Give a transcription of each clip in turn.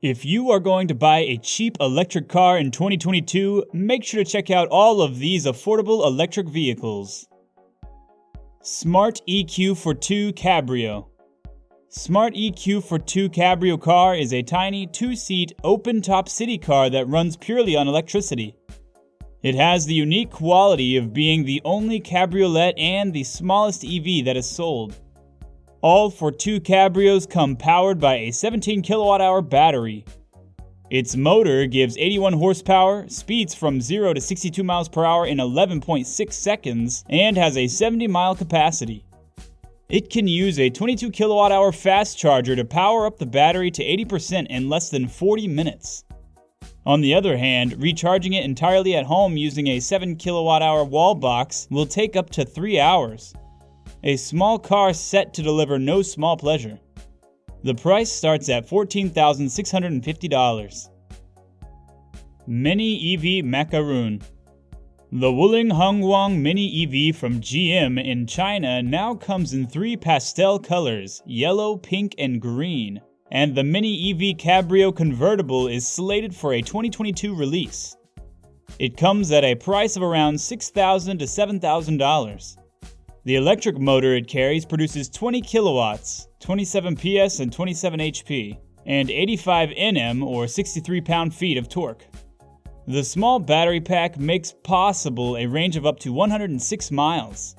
If you are going to buy a cheap electric car in 2022, make sure to check out all of these affordable electric vehicles. Smart EQ2 Cabrio. Smart EQ2 Cabrio car is a tiny, two-seat, open-top city car that runs purely on electricity. It has the unique quality of being the only cabriolet and the smallest EV that is sold. All 2 Cabrios come powered by a 17 kWh battery. Its motor gives 81 horsepower, speeds from 0 to 62 miles per hour in 11.6 seconds, and has a 70-mile capacity. It can use a 22 kWh fast charger to power up the battery to 80% in less than 40 minutes. On the other hand, recharging it entirely at home using a 7 kWh wall box will take up to 3 hours. A small car set to deliver no small pleasure. The price starts at $14,650. Mini EV Macaroon. The Wuling Hongguang Mini EV from GM in China now comes in 3 pastel colors, yellow, pink, and green, and the Mini EV Cabrio convertible is slated for a 2022 release. It comes at a price of around $6,000 to $7,000. The electric motor it carries produces 20 kilowatts, 27 PS and 27 HP, and 85 Nm or 63 pound-feet of torque. The small battery pack makes possible a range of up to 106 miles.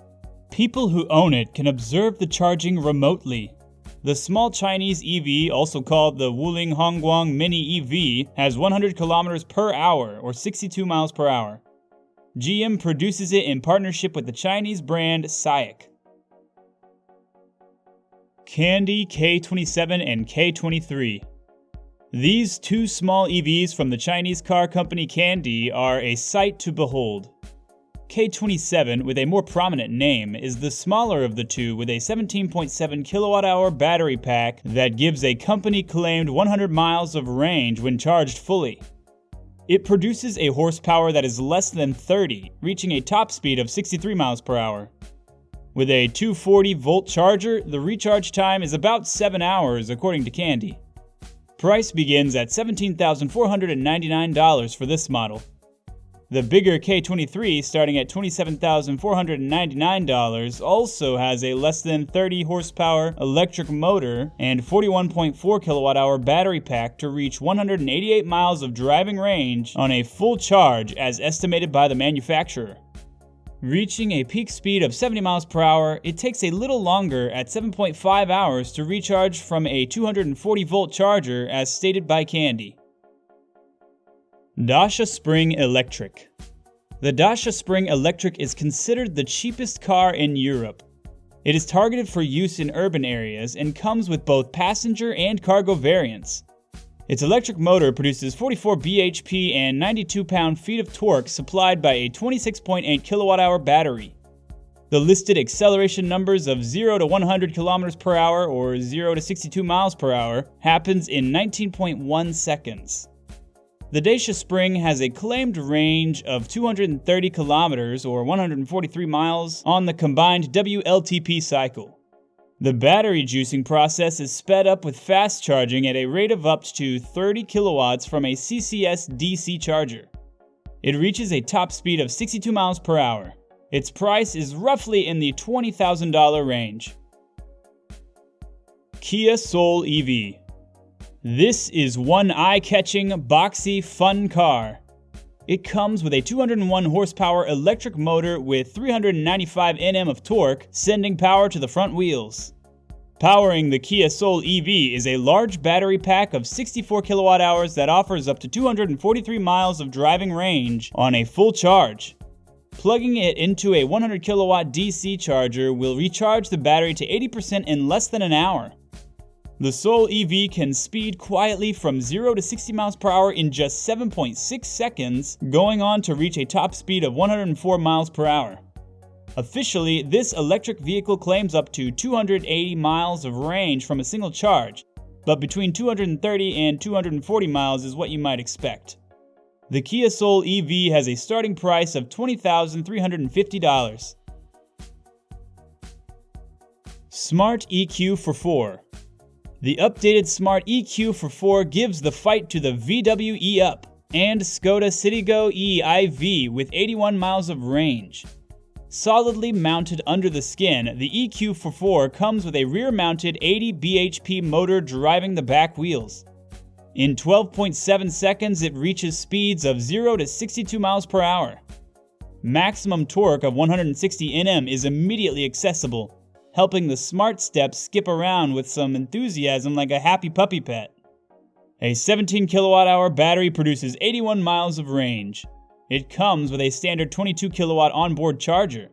People who own it can observe the charging remotely. The small Chinese EV, also called the Wuling Hongguang Mini EV, has 100 kilometers per hour or 62 miles per hour. GM produces it in partnership with the Chinese brand SAIC. Kandi K27 and K23. These 2 small EVs from the Chinese car company Kandi are a sight to behold. K27, with a more prominent name, is the smaller of the 2 with a 17.7 kWh battery pack that gives a company-claimed 100 miles of range when charged fully. It produces a horsepower that is less than 30, reaching a top speed of 63 miles per hour. With a 240-volt charger, the recharge time is about 7 hours according to Kandi. Price begins at $17,499 for this model. The bigger K23, starting at $27,499, also has a less than 30 horsepower electric motor and 41.4 kWh battery pack to reach 188 miles of driving range on a full charge as estimated by the manufacturer. Reaching a peak speed of 70 miles per hour, it takes a little longer at 7.5 hours to recharge from a 240-volt charger as stated by Kandi. Dacia Spring Electric. The Dacia Spring Electric is considered the cheapest car in Europe. It is targeted for use in urban areas and comes with both passenger and cargo variants. Its electric motor produces 44 bhp and 92 pound-feet of torque supplied by a 26.8 kWh battery. The listed acceleration numbers of 0 to 100 km per hour or 0 to 62 miles per hour happens in 19.1 seconds. The Dacia Spring has a claimed range of 230 kilometers or 143 miles on the combined WLTP cycle. The battery juicing process is sped up with fast charging at a rate of up to 30 kilowatts from a CCS DC charger. It reaches a top speed of 62 miles per hour. Its price is roughly in the $20,000 range. Kia Soul EV. This is one eye-catching, boxy, fun car. It comes with a 201 horsepower electric motor with 395 Nm of torque, sending power to the front wheels. Powering the Kia Soul EV is a large battery pack of 64 kWh that offers up to 243 miles of driving range on a full charge. Plugging it into a 100 kilowatt DC charger will recharge the battery to 80% in less than an hour. The Soul EV can speed quietly from 0 to 60 miles per hour in just 7.6 seconds, going on to reach a top speed of 104 miles per hour. Officially, this electric vehicle claims up to 280 miles of range from a single charge, but between 230 and 240 miles is what you might expect. The Kia Soul EV has a starting price of $20,350. Smart EQ4. The updated Smart EQ4 gives the fight to the VW E-Up and Skoda Citigo E-IV with 81 miles of range. Solidly mounted under the skin, the EQ4 comes with a rear-mounted 80 bhp motor driving the back wheels. In 12.7 seconds, it reaches speeds of 0 to 62 miles per hour. Maximum torque of 160 Nm is immediately accessible, helping the Smart Step skip around with some enthusiasm like a happy puppy pet. A 17 kWh battery produces 81 miles of range. It comes with a standard 22 kW onboard charger.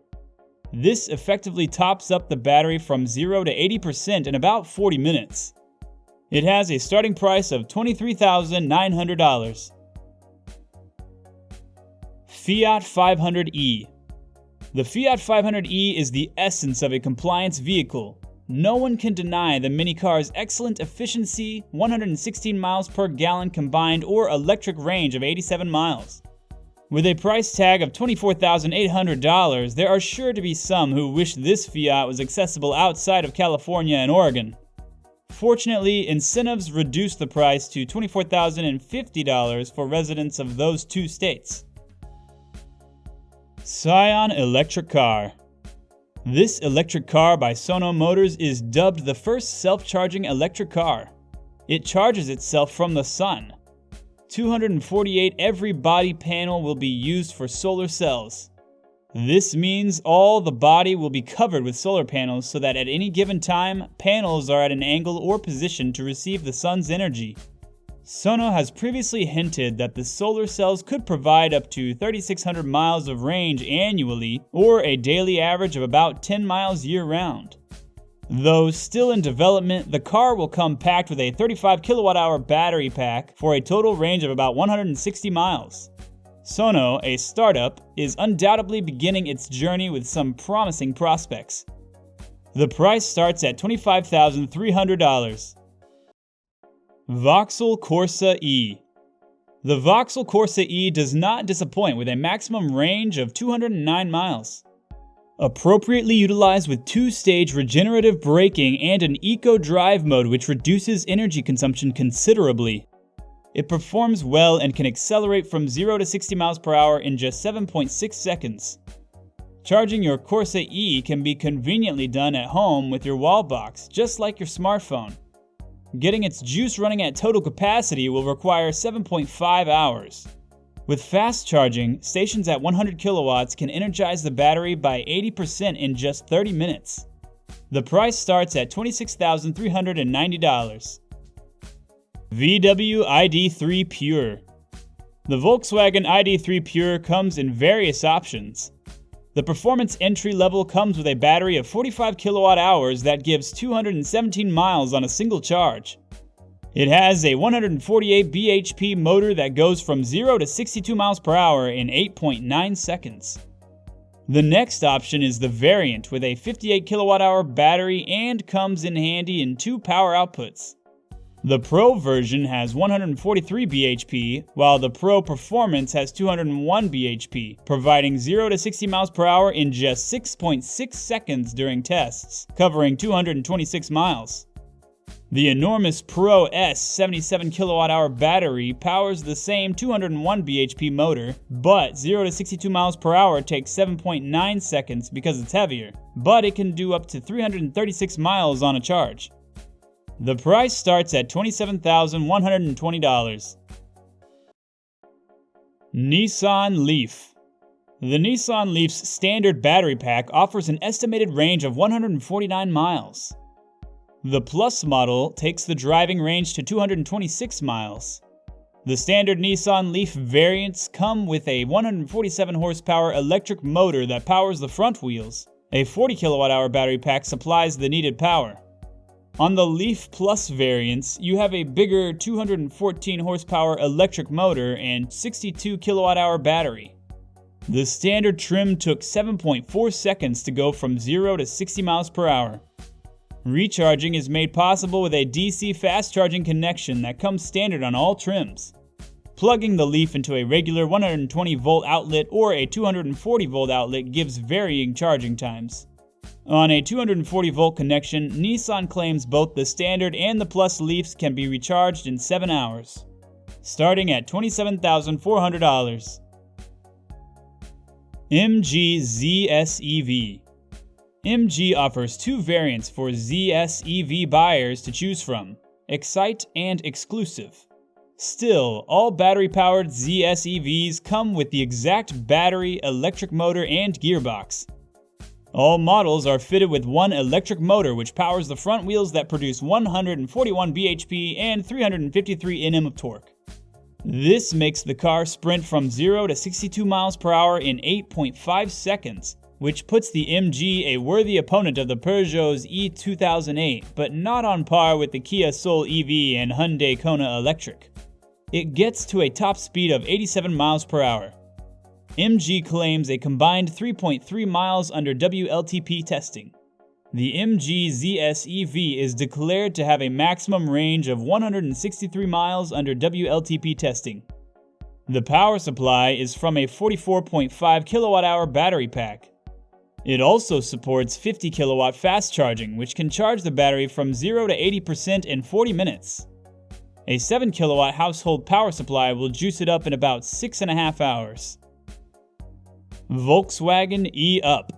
This effectively tops up the battery from 0 to 80% in about 40 minutes. It has a starting price of $23,900. Fiat 500e. The Fiat 500e is the essence of a compliance vehicle. No one can deny the mini car's excellent efficiency, 116 miles per gallon combined or electric range of 87 miles. With a price tag of $24,800, there are sure to be some who wish this Fiat was accessible outside of California and Oregon. Fortunately, incentives reduce the price to $24,050 for residents of those two states. Scion Electric Car. This electric car by Sonos Motors is dubbed the first self-charging electric car. It charges itself from the sun. 248 every body panel will be used for solar cells. This means all the body will be covered with solar panels so that at any given time, panels are at an angle or position to receive the sun's energy. Sonos has previously hinted that the solar cells could provide up to 3,600 miles of range annually, or a daily average of about 10 miles year-round. Though still in development, the car will come packed with a 35 kWh battery pack for a total range of about 160 miles. Sonos, a startup, is undoubtedly beginning its journey with some promising prospects. The price starts at $25,300. Voxel Corsa E. The Voxel Corsa E does not disappoint with a maximum range of 209 miles. Appropriately utilized with two-stage regenerative braking and an eco drive mode which reduces energy consumption considerably. It performs well and can accelerate from 0 to 60 miles per hour in just 7.6 seconds. Charging your Corsa E can be conveniently done at home with your wall box, just like your smartphone. Getting its juice running at total capacity will require 7.5 hours. With fast charging, stations at 100 kilowatts can energize the battery by 80% in just 30 minutes. The price starts at $26,390. VW ID3 Pure. The Volkswagen ID3 Pure comes in various options. The performance entry level comes with a battery of 45 kilowatt hours that gives 217 miles on a single charge. It has a 148 bhp motor that goes from 0 to 62 miles per hour in 8.9 seconds. The next option is the variant with a 58 kilowatt hour battery and comes in handy in two power outputs. The Pro version has 143 bhp, while the Pro Performance has 201 bhp, providing 0 to 60 miles per hour in just 6.6 seconds during tests, covering 226 miles. The enormous Pro S 77 kWh battery powers the same 201 bhp motor, but 0 to 62 miles per hour takes 7.9 seconds because it's heavier, but it can do up to 336 miles on a charge. The price starts at $27,120. Nissan Leaf. The Nissan Leaf's standard battery pack offers an estimated range of 149 miles. The Plus model takes the driving range to 226 miles. The standard Nissan Leaf variants come with a 147 horsepower electric motor that powers the front wheels. A 40 kWh battery pack supplies the needed power. On the Leaf Plus variants, you have a bigger 214 horsepower electric motor and 62 kWh battery. The standard trim took 7.4 seconds to go from 0 to 60 miles per hour. Recharging is made possible with a DC fast charging connection that comes standard on all trims. Plugging the Leaf into a regular 120 volt outlet or a 240 volt outlet gives varying charging times. On a 240-volt connection, Nissan claims both the standard and the Plus Leafs can be recharged in 7 hours, starting at $27,400. MG ZSev. MG offers two variants for ZSev buyers to choose from: Excite and Exclusive. Still, all battery-powered ZSEVs come with the exact battery, electric motor, and gearbox. All models are fitted with one electric motor which powers the front wheels that produce 141 bhp and 353 Nm of torque. This makes the car sprint from 0 to 62 miles per hour in 8.5 seconds, which puts the MG a worthy opponent of the Peugeot's E2008, but not on par with the Kia Soul EV and Hyundai Kona Electric. It gets to a top speed of 87 miles per hour. MG claims a combined 3.3 miles under WLTP testing. The MG ZSev is declared to have a maximum range of 163 miles under WLTP testing. The power supply is from a 44.5 kWh battery pack. It also supports 50 kW fast charging, which can charge the battery from 0 to 80% in 40 minutes. A 7 kW household power supply will juice it up in about 6.5 hours. Volkswagen E-Up.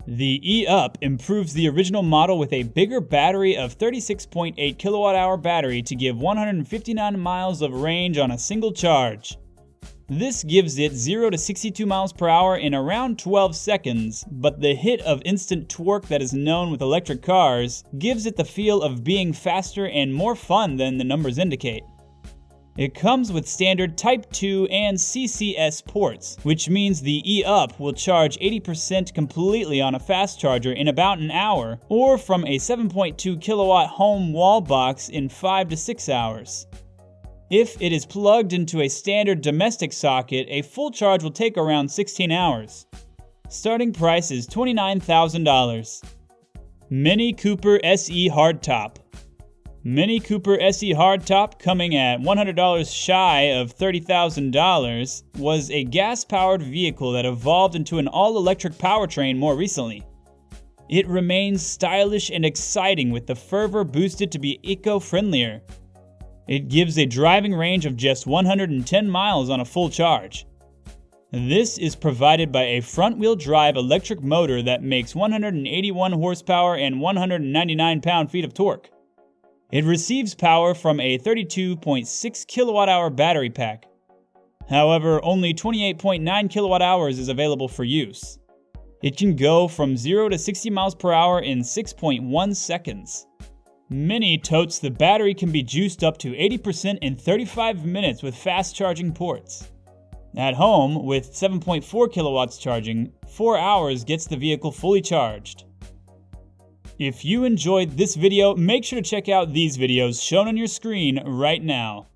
The E-Up improves the original model with a bigger battery of 36.8 kWh battery to give 159 miles of range on a single charge. This gives it 0 to 62 miles per hour in around 12 seconds, but the hit of instant torque that is known with electric cars gives it the feel of being faster and more fun than the numbers indicate. It comes with standard Type 2 and CCS ports, which means the E-Up will charge 80% completely on a fast charger in about an hour, or from a 7.2 kW home wall box in 5 to 6 hours. If it is plugged into a standard domestic socket, a full charge will take around 16 hours. Starting price is $29,000. Mini Cooper SE Hardtop. Mini Cooper SE Hardtop, coming at $100 shy of $30,000, was a gas-powered vehicle that evolved into an all-electric powertrain more recently. It remains stylish and exciting with the fervor boosted to be eco-friendlier. It gives a driving range of just 110 miles on a full charge. This is provided by a front-wheel drive electric motor that makes 181 horsepower and 199 pound-feet of torque. It receives power from a 32.6 kWh battery pack. However, only 28.9 kWh is available for use. It can go from 0 to 60 miles per hour in 6.1 seconds. Mini totes the battery can be juiced up to 80% in 35 minutes with fast charging ports. At home, with 7.4 kilowatts charging, 4 hours gets the vehicle fully charged. If you enjoyed this video, make sure to check out these videos shown on your screen right now.